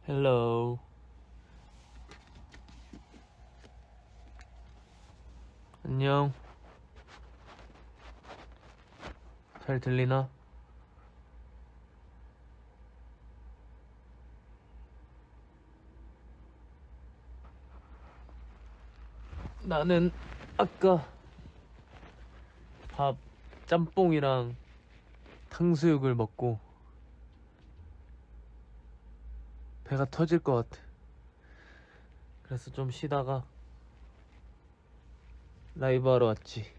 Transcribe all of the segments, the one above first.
헬로우. 안녕. 잘 들리나? 나는 아까 밥 짬뽕이랑 탕수육을 먹고 배가 터질 것 같아. 그래서 좀 쉬다가 라이브 하러 왔지.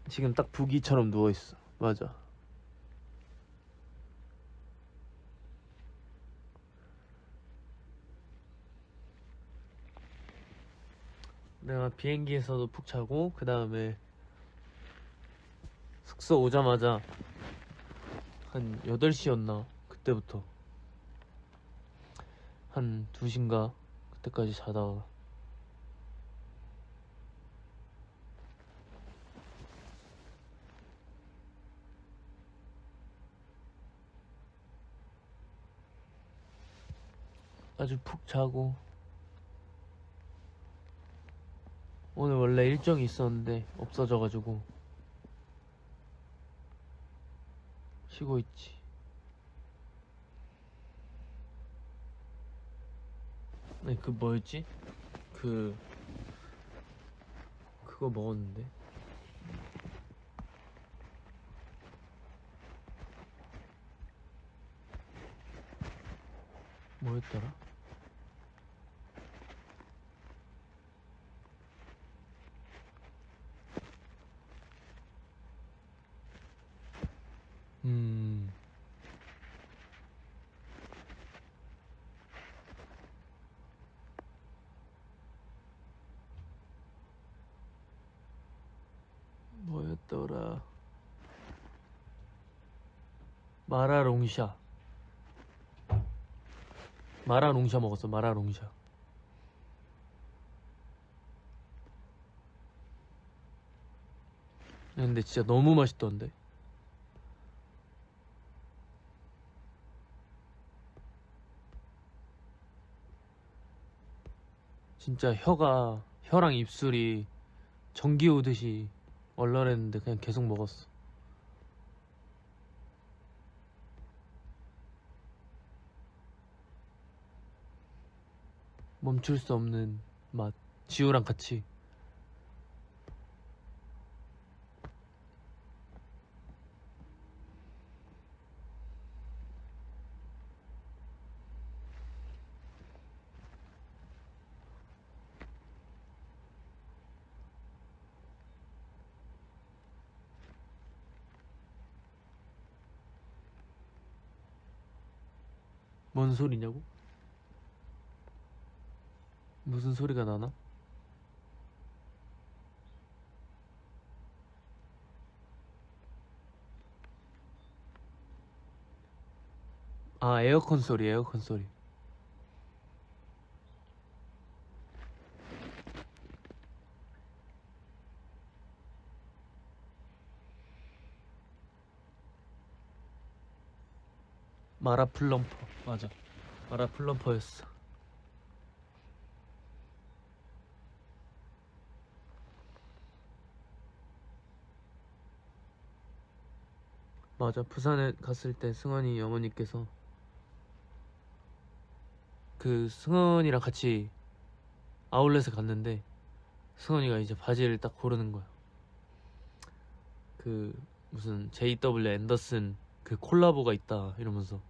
지금 딱 부기처럼 누워있어. 맞아. 내가 비행기에서도 푹 자고 그 다음에 숙소 오자마자 한 8시였나 그때부터 한 2시인가 그때까지 자다가 아주 푹 자고 오늘 원래 일정이 있었는데 없어져가지고 쉬고 있지. 아니 그 뭐였지? 그거 먹었는데 뭐였더라? 뭐였더라? 마라롱샤. 마라롱샤 먹었어. 마라롱샤. 근데 진짜 너무 맛있던데. 진짜 혀랑 입술이 전기 오듯이 얼얼했는데 그냥 계속 먹었어. 멈출 수 없는 맛. 지우랑 같이. 뭔 소리냐고? 무슨 소리가 나나? 아, 에어컨 소리, 에어컨 소리. 마라 플럼퍼. 맞아. 마라 플럼퍼였어. 맞아. 부산에 갔을 때 승원이 어머니께서 그 승원이랑 같이 아울렛에 갔는데 승원이가 이제 바지를 딱 고르는 거야. 그 무슨 JW 앤더슨 그 콜라보가 있다 이러면서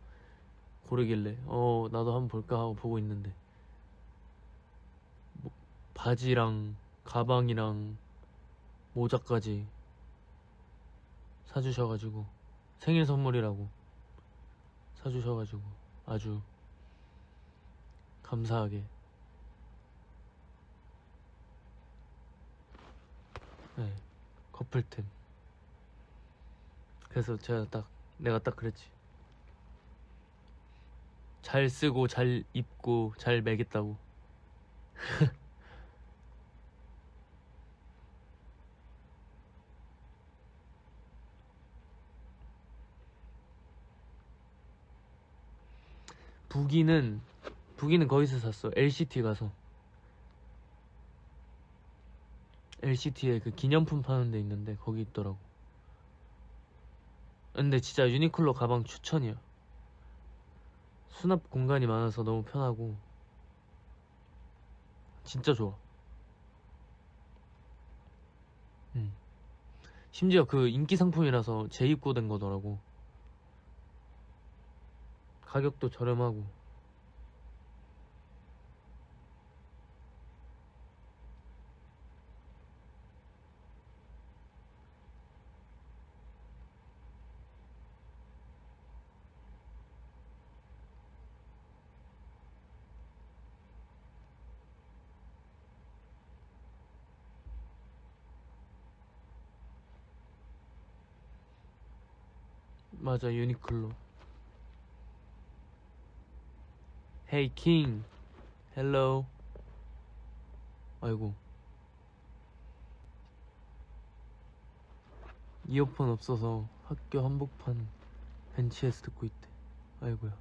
고르길래 나도 한번 볼까 하고 보고 있는데 뭐, 바지랑 가방이랑 모자까지 사주셔가지고 생일 선물이라고 사주셔가지고 아주 감사하게 네, 커플템. 그래서 내가 딱 그랬지. 잘 쓰고 잘 입고 잘 매겠다고. 부기는 거기서 샀어. LCT 가서. LCT에 그 기념품 파는 데 있는데 거기 있더라고. 근데 진짜 유니클로 가방 추천이야. 수납 공간이 많아서 너무 편하고 진짜 좋아. 심지어 그 인기 상품이라서 재입고된 거더라고. 가격도 저렴하고. 맞아, 유니클로. Hey King, hello. 아이고, 이어폰 없어서 학교 한복판 벤치에서 듣고 있대. 아이고야.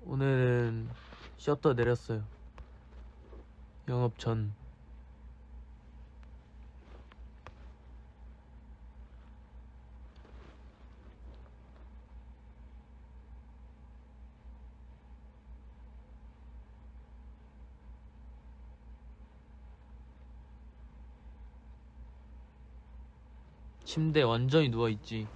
오늘은 셔터 내렸어요. 영업 전. 침대에 완전히 누워있지.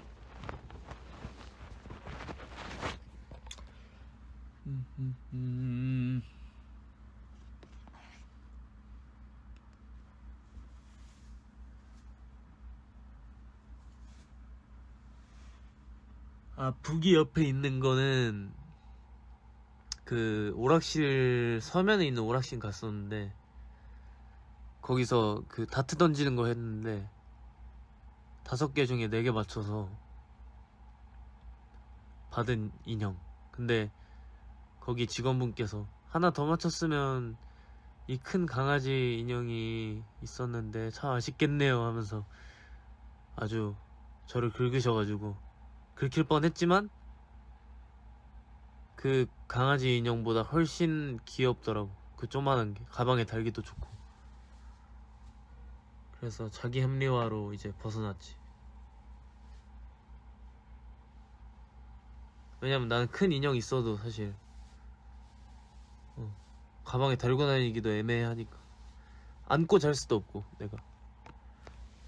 아, 북이 옆에 있는 거는 그 오락실 서면에 있는 오락실 갔었는데 거기서 그 다트 던지는 거 했는데 5개 중에 4개 맞춰서 받은 인형. 근데 거기 직원분께서 하나 더 맞췄으면 이 큰 강아지 인형이 있었는데 참 아쉽겠네요 하면서 아주 저를 긁으셔가지고 긁힐 뻔했지만 그 강아지 인형보다 훨씬 귀엽더라고. 그 조만한 게 가방에 달기도 좋고. 그래서 자기 합리화로 이제 벗어났지. 왜냐면 나는 큰 인형 있어도 사실 가방에 달고 다니기도 애매하니까. 안고 잘 수도 없고.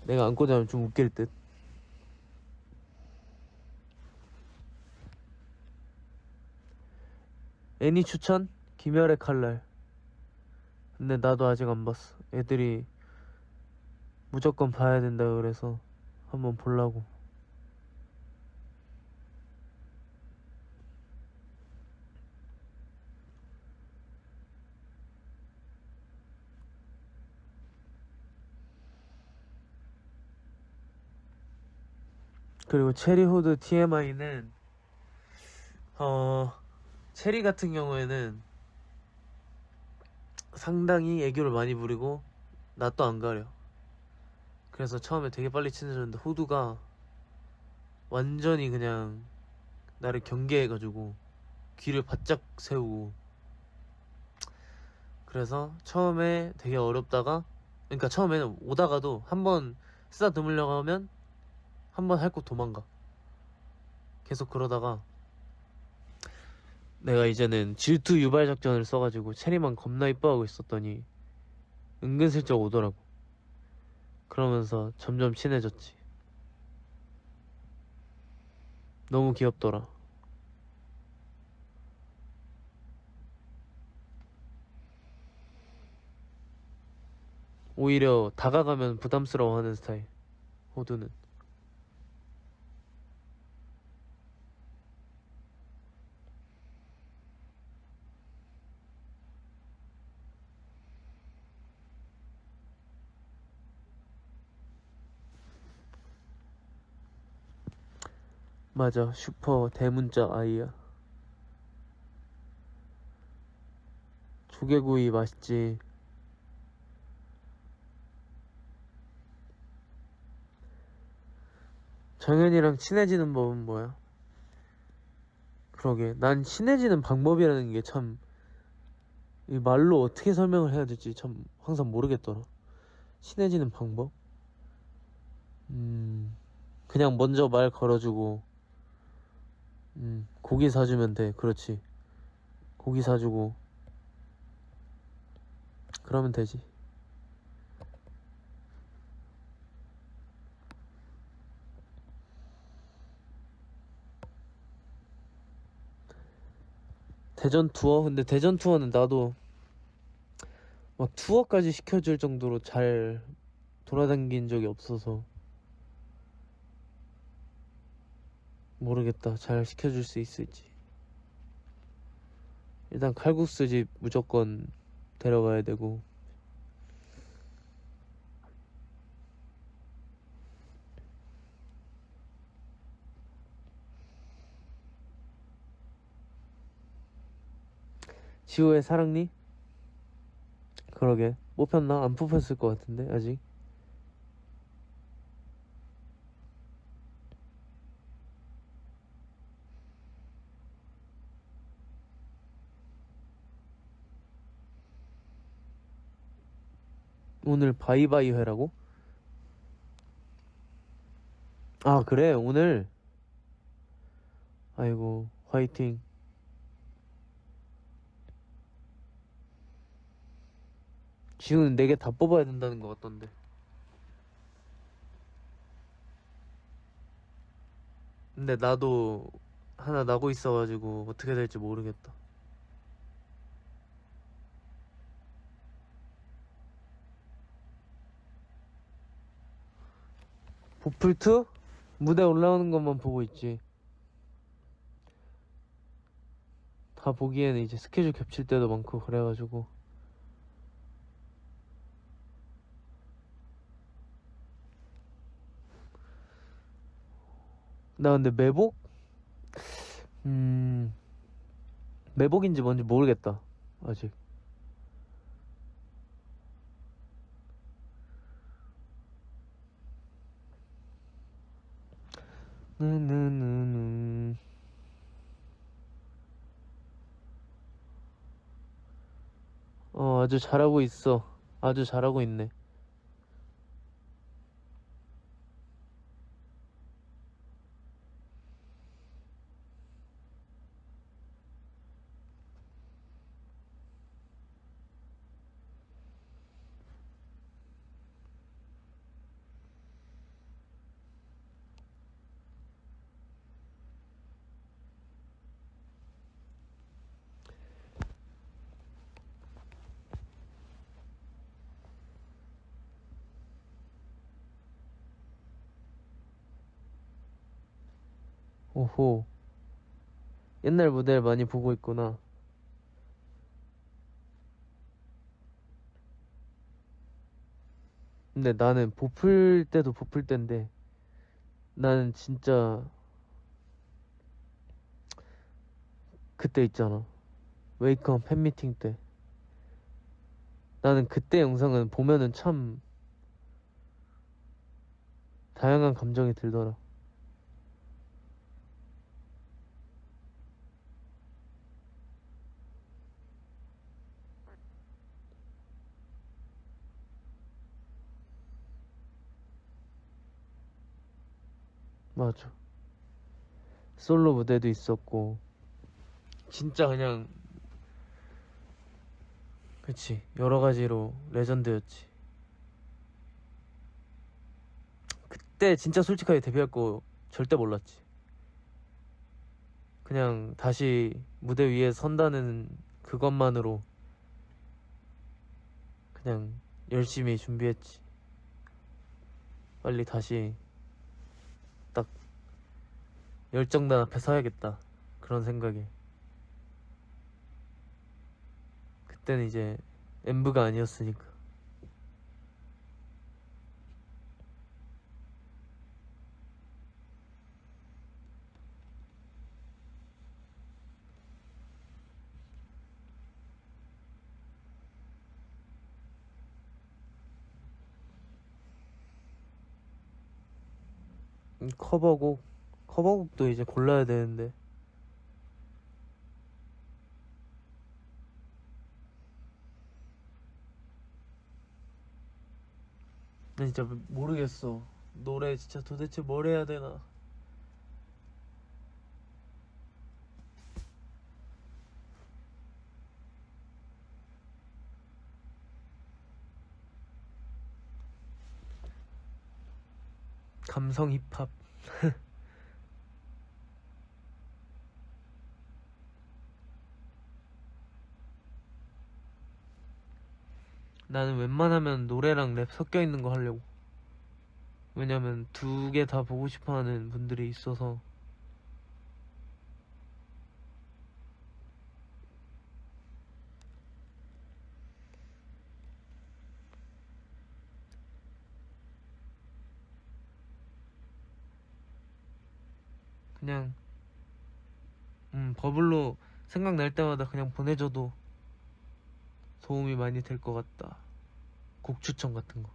내가 안고 자면 좀 웃길 듯. 애니 추천? 김열의 칼날. 근데 나도 아직 안 봤어. 애들이 무조건 봐야 된다 그래서 한번 보려고. 그리고 체리후드 TMI는 체리 같은 경우에는 상당히 애교를 많이 부리고 낯도 안 가려. 그래서 처음에 되게 빨리 친해졌는데 후드가 완전히 그냥 나를 경계해가지고 귀를 바짝 세우고. 그래서 처음에 되게 어렵다가, 그러니까 처음에는 오다가도 한번 쓰다듬으려고 하면 한번 핥고 도망가. 계속 그러다가 내가 이제는 질투 유발 작전을 써가지고 체리만 겁나 이뻐하고 있었더니 은근슬쩍 오더라고. 그러면서 점점 친해졌지. 너무 귀엽더라. 오히려 다가가면 부담스러워하는 스타일, 호두는. 맞아, 슈퍼 대문짝 아이야. 조개구이 맛있지. 정현이랑 친해지는 법은 뭐야? 그러게. 난 친해지는 방법이라는 게 참, 이 말로 어떻게 설명을 해야 될지 참 항상 모르겠더라. 친해지는 방법? 그냥 먼저 말 걸어주고, 고기 사주면 돼. 그렇지. 고기 사주고, 그러면 되지. 대전 투어? 근데 대전 투어는 나도 막 투어까지 시켜줄 정도로 잘 돌아다닌 적이 없어서 모르겠다. 잘 시켜줄 수 있을지. 일단 칼국수 집 무조건 데려가야 되고. 지호의 사랑니? 그러게. 뽑혔나? 안 뽑혔을 것 같은데 아직. 오늘 바이바이 회라고? 아 그래 오늘. 아이고 화이팅. 지우는 4개 다 뽑아야 된다는 것 같던데. 근데 나도 하나 나고 있어가지고 어떻게 될지 모르겠다. 보풀2? 무대 올라오는 것만 보고 있지. 다 보기에는 이제 스케줄 겹칠 때도 많고 그래가지고. 나 근데 매복? 매복인지 뭔지 모르겠다 아직. 아주 잘하고 있어. 아주 잘하고 있네. 오호. 옛날 무대를 많이 보고 있구나. 근데 나는 보풀 때도 보풀 때인데 나는 진짜 그때 있잖아. 웨이크업 팬미팅 때. 나는 그때 영상은 보면은 참 다양한 감정이 들더라. 맞아. 솔로 무대도 있었고 진짜 그냥 그치 여러 가지로 레전드였지. 그때 진짜 솔직하게 데뷔할 거 절대 몰랐지. 그냥 다시 무대 위에 선다는 그것만으로 그냥 열심히 준비했지. 빨리 다시 딱 열정단 앞에 서야겠다 그런 생각에. 그때는 이제 엠브가 아니었으니까. 커버곡도 이제 골라야 되는데 나 진짜 모르겠어. 노래 진짜 도대체 뭘 해야 되나. 감성 힙합. 나는 웬만하면 노래랑 랩 섞여 있는 거 하려고. 왜냐면 두 개 다 보고 싶어 하는 분들이 있어서. 그냥 버블로 생각날 때마다 그냥 보내줘도 도움이 많이 될 것 같다. 곡 추천 같은 거.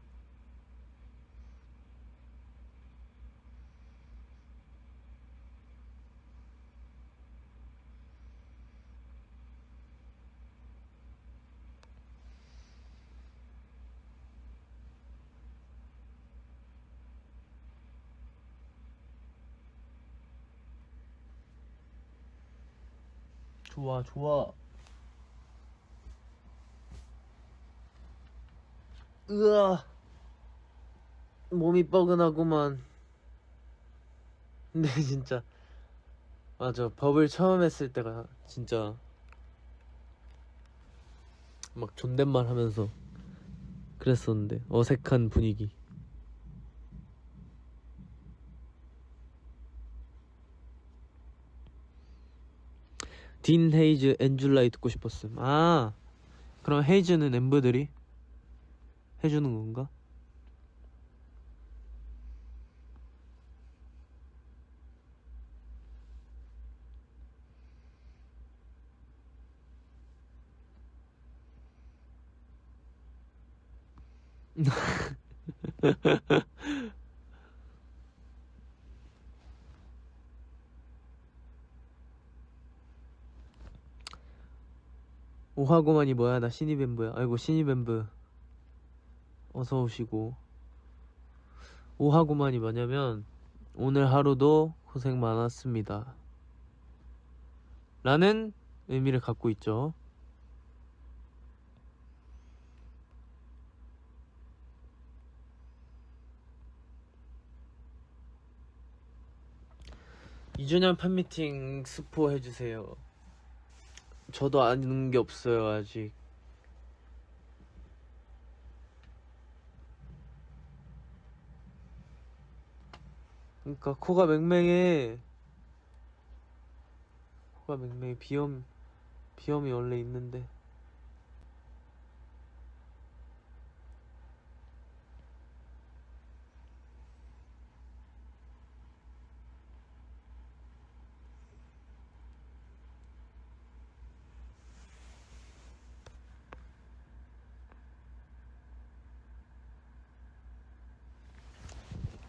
좋아, 좋아. 으아, 몸이 뻐근하구만. 근데 진짜 맞아, 버블 처음 했을 때가 진짜 막 존댓말 하면서 그랬었는데 어색한 분위기. 딘 헤이즈 엔줄라이 듣고 싶었음. 아, 그럼 헤이즈는 엠브들이 해주는 건가? 오하고만이 뭐야? 나 신입 엠브야. 아이고, 신입 엠브 어서 오시고. 오하고만이 뭐냐면 오늘 하루도 고생 많았습니다 라는 의미를 갖고 있죠. (2주년) 팬미팅 스포 해주세요. 저도 아는 게 없어요 아직. 그러니까 코가 맹맹해. 코가 맹맹해. 비염이 원래 있는데.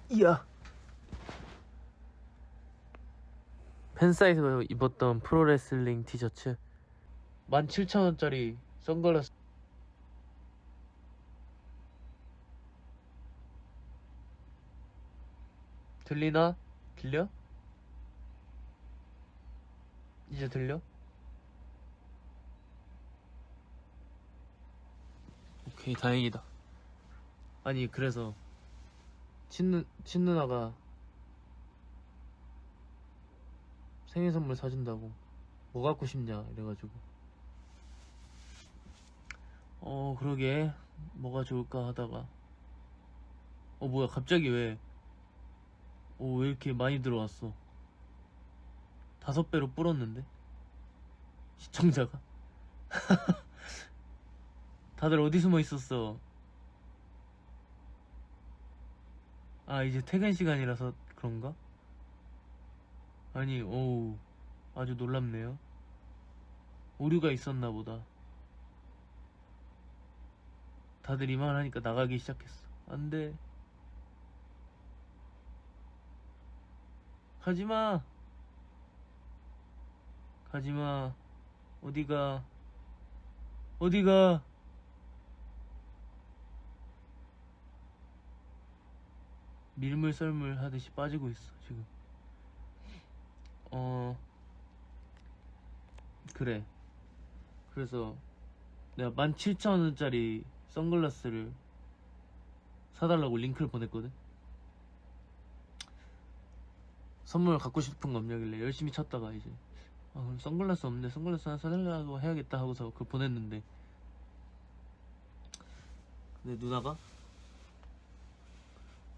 이야. 팬사이트에서 입었던 프로레슬링 티셔츠 17,000원짜리 선글라스. 들리나? 들려? 이제 들려? 오케이, 다행이다. 아니, 그래서 친누나가 생일 선물 사준다고 뭐 갖고 싶냐 이래가지고 그러게 뭐가 좋을까 하다가 뭐야 갑자기 왜 이렇게 많이 들어왔어. 5배로 불었는데 시청자가. 다들 어디 숨어 있었어? 아, 이제 퇴근 시간이라서 그런가? 아니, 아주 놀랍네요. 오류가 있었나 보다. 다들 이 말 하니까 나가기 시작했어. 안 돼. 가지마. 가지마. 어디가. 어디가. 밀물 썰물 하듯이 빠지고 있어 지금. 그래. 그래서 내가 17,000원짜리 선글라스를 사달라고 링크를 보냈거든. 선물 갖고 싶은 거 없냐길래 열심히 찾다가 이제 그럼 선글라스 없는데 선글라스 하나 사달라고 해야겠다 하고서 그걸 보냈는데, 근데 누나가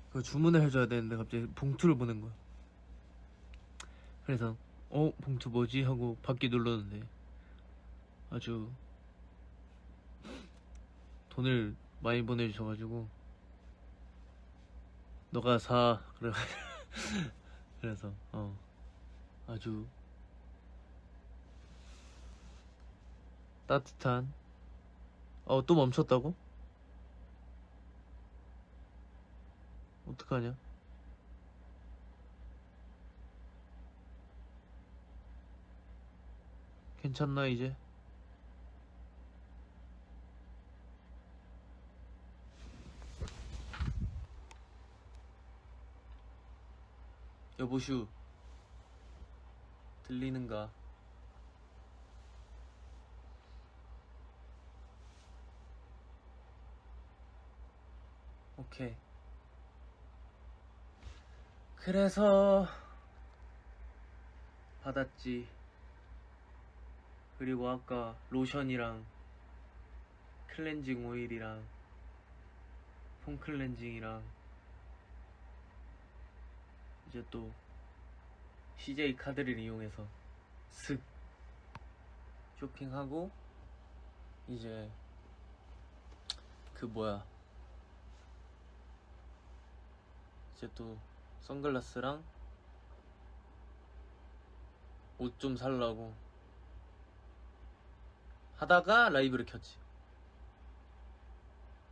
그거 주문을 해줘야 되는데 갑자기 봉투를 보낸 거야. 그래서 봉투 뭐지 하고 받기 눌렀는데 아주 돈을 많이 보내주셔가지고 너가 사 그래서 아주 따뜻한. 또 멈췄다고? 어떡하냐? 괜찮나 이제? 여보슈 들리는가? 오케이. 그래서 받았지. 그리고 아까 로션이랑 클렌징 오일이랑 폼 클렌징이랑 이제 또 CJ 카드를 이용해서 슥 쇼핑하고 이제 이제 또 선글라스랑 옷 좀 살라고 하다가 라이브를 켰지.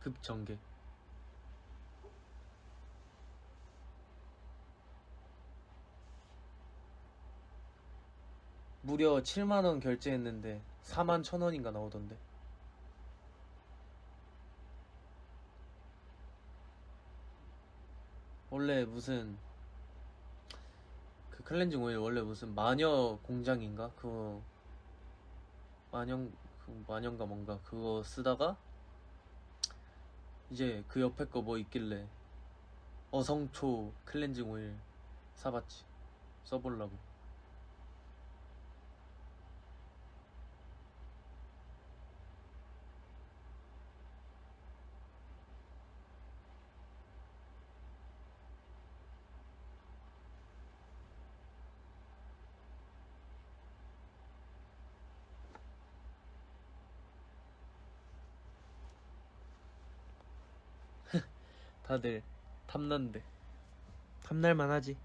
급전개. 무려 7만원 결제했는데 41,000원인가 나오던데. 원래 무슨 그 클렌징 오일 원래 무슨 마녀 공장인가? 그거 마녀인가 뭔가 그거 쓰다가 이제 그 옆에 거 뭐 있길래 어성초 클렌징 오일 사봤지. 써보려고. 다들 탐난데. 탐날만 하지.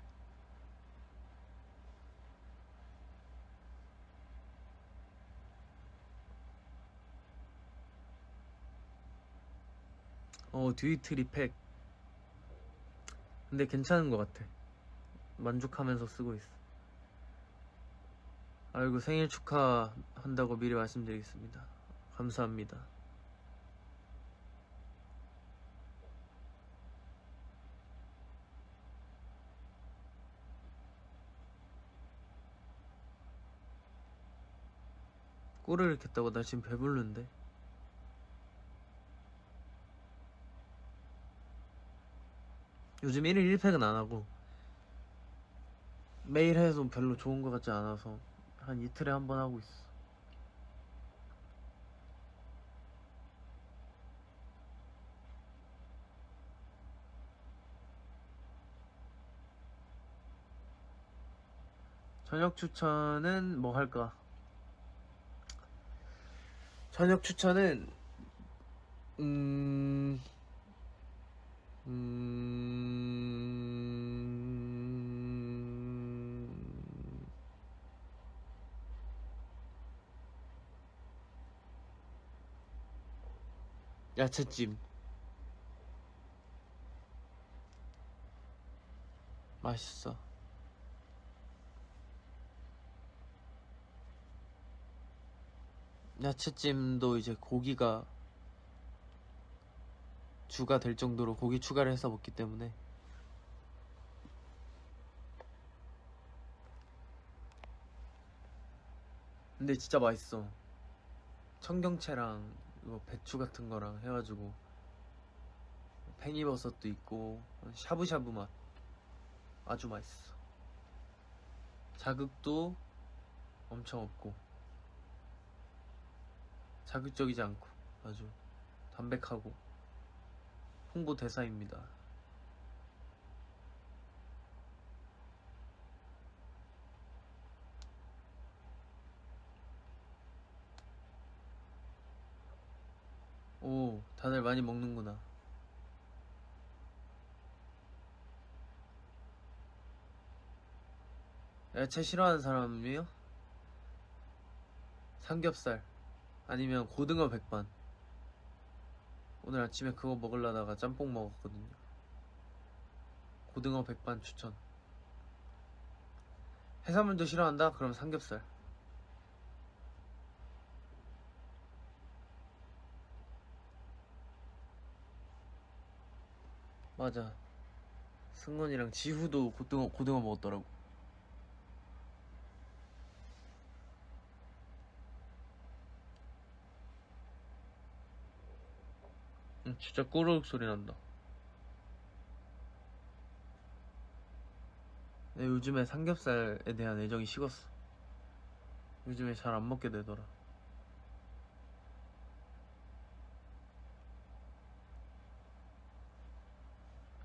듀이트리 팩. 근데 괜찮은 것 같아. 만족하면서 쓰고 있어. 아이고, 생일 축하한다고 미리 말씀드리겠습니다. 감사합니다. 꿀을 켰다고? 나 지금 배부른데. 요즘 1일 1팩은 안 하고 매일 해도 별로 좋은 것 같지 않아서 한 이틀에 한 번 하고 있어. 저녁 추천은 뭐 할까? 저녁 추천은 야채찜. 맛있어. 야채찜도 이제 고기가 주가 될 정도로 고기 추가를 해서 먹기 때문에 근데 진짜 맛있어. 청경채랑 이거 배추 같은 거랑 해가지고 팽이버섯도 있고 샤브샤브 맛 아주 맛있어. 자극도 엄청 없고 자극적이지 않고 아주 담백하고 홍보 대사입니다. 오, 다들 많이 먹는구나. 야채 싫어하는 사람이요? 삼겹살 아니면 고등어 백반. 오늘 아침에 그거 먹으려다가 짬뽕 먹었거든요. 고등어 백반 추천. 해산물도 싫어한다? 그럼 삼겹살. 맞아. 승건이랑 지후도 고등어 먹었더라고. 응, 진짜 꼬르륵 소리 난다. 내 요즘에 삼겹살에 대한 애정이 식었어. 요즘에 잘 안 먹게 되더라.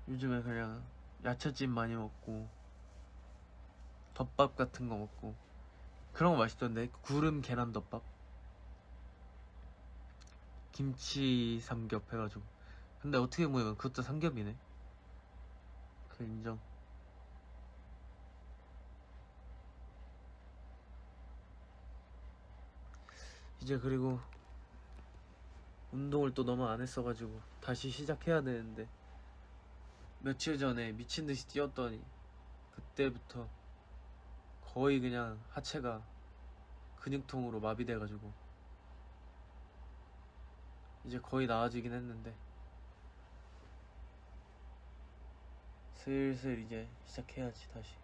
요즘에 그냥 야채찜 많이 먹고 덮밥 같은 거 먹고 그런 거 맛있던데. 구름 계란 덮밥, 김치 삼겹 해가지고. 근데 어떻게 보면 그것도 삼겹이네. 그 인정. 이제 그리고 운동을 또 너무 안 했어가지고 다시 시작해야 되는데 며칠 전에 미친듯이 뛰었더니 그때부터 거의 그냥 하체가 근육통으로 마비돼가지고 이제 거의 나아지긴 했는데 슬슬 이제 시작해야지 다시.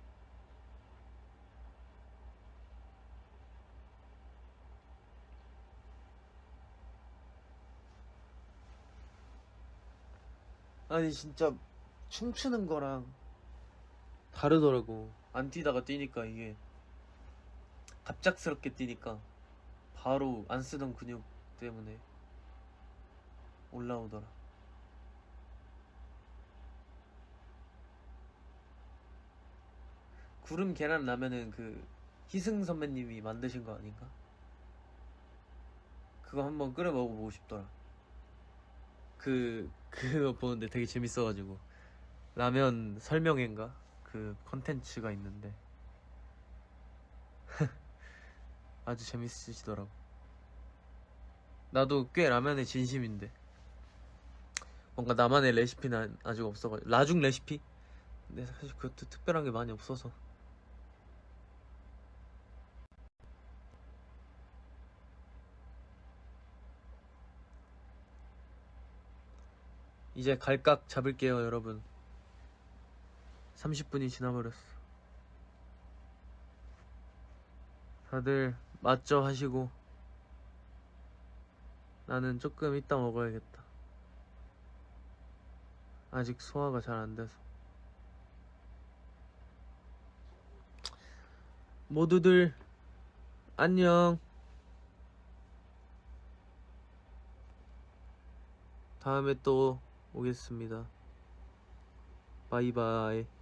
아니 진짜 춤추는 거랑 다르더라고. 안 뛰다가 뛰니까 이게 갑작스럽게 뛰니까 바로 안 쓰던 근육 때문에 올라오더라. 구름 계란 라면은 그 희승 선배님이 만드신 거 아닌가? 그거 한번 끓여 먹어보고 싶더라. 그거 보는데 되게 재밌어가지고 라면 설명회인가? 그 컨텐츠가 있는데 아주 재밌으시더라고. 나도 꽤 라면에 진심인데 뭔가 나만의 레시피는 아직 없어가지고 라죽 레시피? 근데 사실 그것도 특별한 게 많이 없어서 이제 갈각 잡을게요 여러분. 30분이 지나버렸어. 다들 맞죠 하시고 나는 조금 이따 먹어야겠다. 아직 소화가 잘 안 돼서. 모두들 안녕. 다음에 또 오겠습니다. 바이바이.